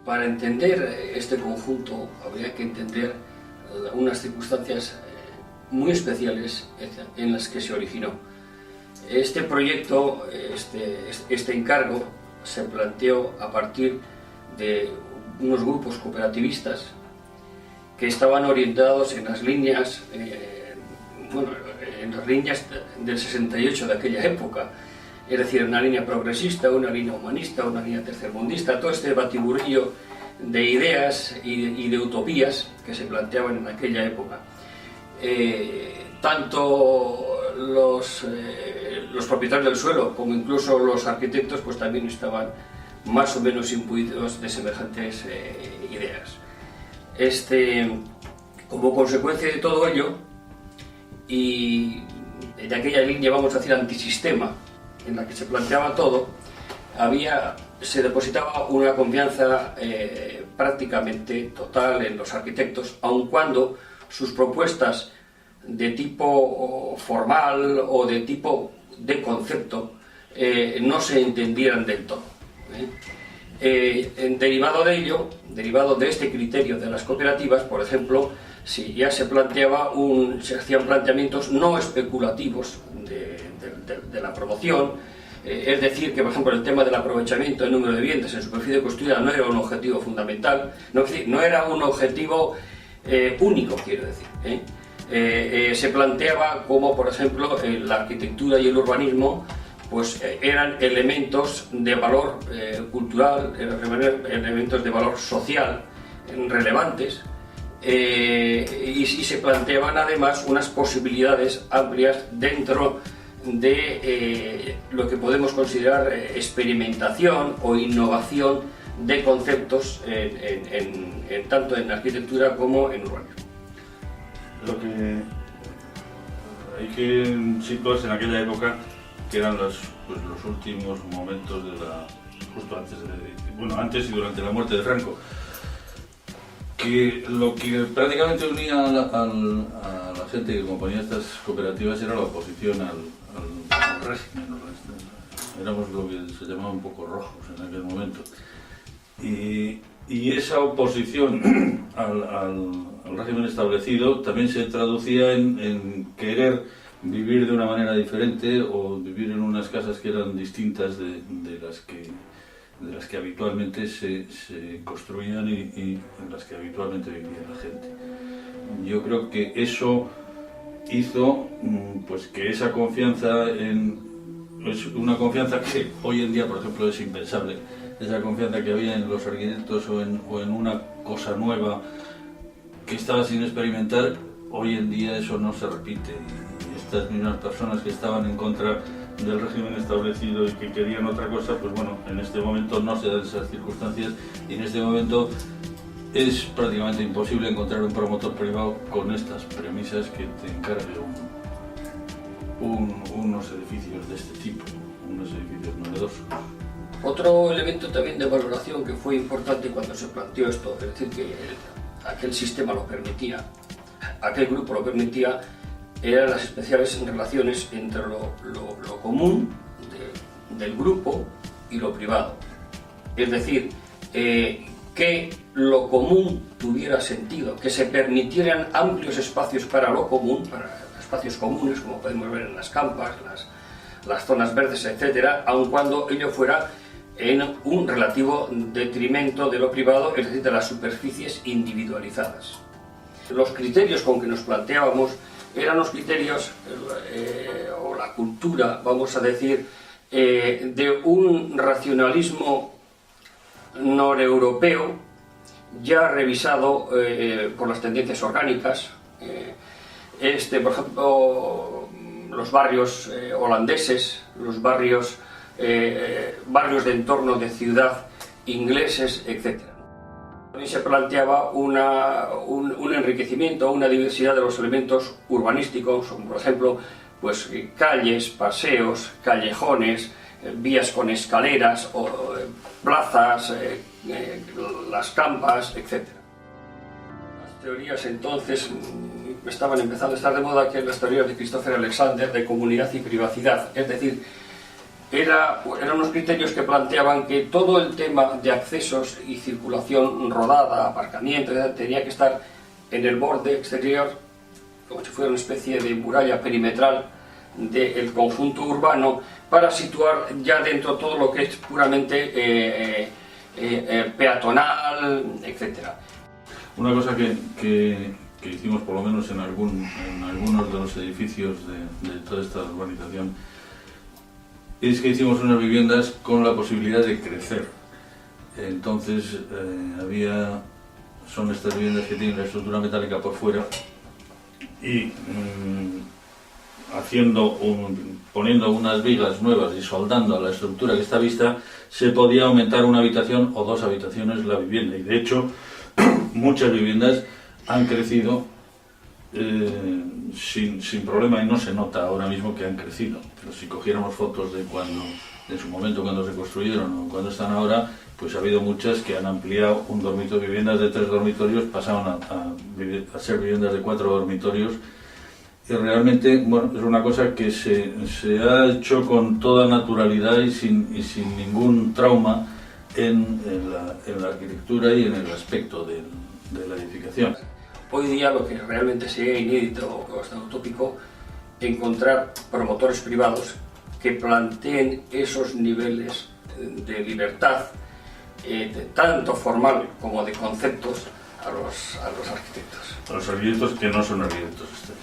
Para entender este conjunto habría que entender unas circunstancias muy especiales en las que se originó. Este proyecto, este encargo, se planteó a partir de unos grupos cooperativistas que estaban orientados en las líneas, en las líneas del 68 de aquella época, es decir, una línea progresista, una línea humanista, una línea tercermundista, todo este batiburrillo de ideas y de utopías que se planteaban en aquella época. Tanto los propietarios del suelo como incluso los arquitectos pues también estaban más o menos imbuidos de semejantes ideas. Como consecuencia de todo ello y de aquella línea, vamos a decir, antisistema en la que se planteaba todo, se depositaba una confianza prácticamente total en los arquitectos, aun cuando sus propuestas de tipo formal o de tipo de concepto no se entendieran del todo. Derivado de ello, derivado de este criterio de las cooperativas, por ejemplo, si ya se hacían planteamientos no especulativos de la promoción, es decir, que por ejemplo el tema del aprovechamiento del número de viviendas en superficie construida no era un objetivo fundamental, no era un objetivo único, quiero decir. Se planteaba como, por ejemplo, la arquitectura y el urbanismo pues eran elementos de valor cultural, elementos de valor social relevantes, y se planteaban además unas posibilidades amplias dentro de lo que podemos considerar experimentación o innovación de conceptos tanto en arquitectura como en urbanismo. Lo que hay que situarse en aquella época, que eran los últimos momentos justo antes y durante la muerte de Franco, que lo que prácticamente unía a la gente que componía estas cooperativas era la oposición al régimen. Éramos lo que se llamaba un poco rojos en aquel momento. Y esa oposición al régimen establecido también se traducía en querer vivir de una manera diferente o vivir en unas casas que eran distintas de las que habitualmente se construían y en las que habitualmente vivía la gente. Yo creo que eso hizo pues que esa confianza es una confianza que hoy en día, por ejemplo, es impensable. Esa confianza que había en los arquitectos o en una cosa nueva que estaba sin experimentar, hoy en día eso no se repite. Y estas mismas personas que estaban en contra del régimen establecido y que querían otra cosa, pues bueno, en este momento no se dan esas circunstancias y en este momento es prácticamente imposible encontrar un promotor privado con estas premisas que te encargue unos edificios de este tipo, unos edificios novedosos. Otro elemento también de valoración que fue importante cuando se planteó esto, es decir, que aquel sistema lo permitía, aquel grupo lo permitía, eran las especiales relaciones entre lo común del grupo y lo privado. Es decir, que lo común tuviera sentido, que se permitieran amplios espacios para lo común, para espacios comunes, como podemos ver en las campas, las zonas verdes, etc., aun cuando ello fuera en un relativo detrimento de lo privado, es decir, de las superficies individualizadas. Los criterios con que nos planteábamos eran los criterios, o la cultura, vamos a decir, de un racionalismo noreuropeo ya revisado por las tendencias orgánicas. Por ejemplo, los barrios holandeses, los barrios de entorno de ciudad ingleses, etc. También se planteaba un enriquecimiento, una diversidad de los elementos urbanísticos, como por ejemplo pues, calles, paseos, callejones, vías con escaleras, plazas, las campas, etc. Las teorías entonces estaban empezando a estar de moda, que las teorías de Christopher Alexander de comunidad y privacidad, es decir, eran unos criterios que planteaban que todo el tema de accesos y circulación rodada, aparcamiento, etc., tenía que estar en el borde exterior, como si fuera una especie de muralla perimetral del conjunto urbano, para situar ya dentro todo lo que es puramente peatonal, etc. Una cosa que hicimos, por lo menos en algunos de los edificios de toda esta urbanización, es que hicimos unas viviendas con la posibilidad de crecer. Entonces son estas viviendas que tienen la estructura metálica por fuera y poniendo unas vigas nuevas y soldando a la estructura que está vista, se podía aumentar una habitación o 2 habitaciones la vivienda. Y de hecho, muchas viviendas han crecido sin problema, y no se nota ahora mismo que han crecido. Pero si cogiéramos fotos de su momento cuando se construyeron o cuando están ahora, pues ha habido muchas que han ampliado un dormitorio, viviendas de 3 dormitorios pasaron a ser viviendas de 4 dormitorios. Y realmente, bueno, es una cosa que se ha hecho con toda naturalidad y sin ningún trauma en la arquitectura y en el aspecto de la edificación. Hoy día lo que realmente sería inédito o hasta utópico, encontrar promotores privados que planteen esos niveles de libertad, tanto formal como de conceptos, a los arquitectos. A los arquitectos que no son arquitectos estrella.